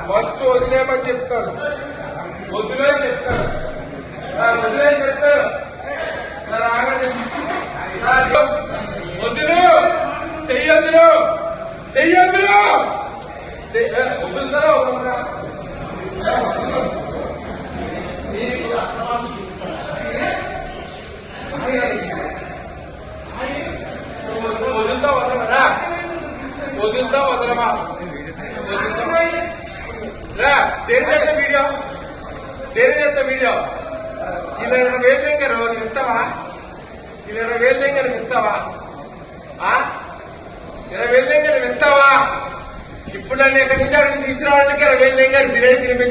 First వదిలేమని చెప్తాను, వదిలేని చెప్తాను, వదిలేని చెప్తాను. వదులు, చెయ్యొద్దులు, చెయ్యొద్దులు, వదులుతారా వదులుతారా? వదులుతా వదలమరా? వదులుతా వదలమా? రా తెలియజేస్తా వీడియో, తెలియజేస్తా వీడియో. 20,000 దగ్గర నువ్వు ఇస్తావా? 20,000 దగ్గర నువ్వు ఇస్తావా? 20,000 దగ్గర నువ్వు ఇస్తావా? ఇప్పుడు నన్ను ఎక్కడి నుంచి అక్కడికి తీసుకురావడానికి 20,000 దగ్గర బిర్యానీ తినిపించాను.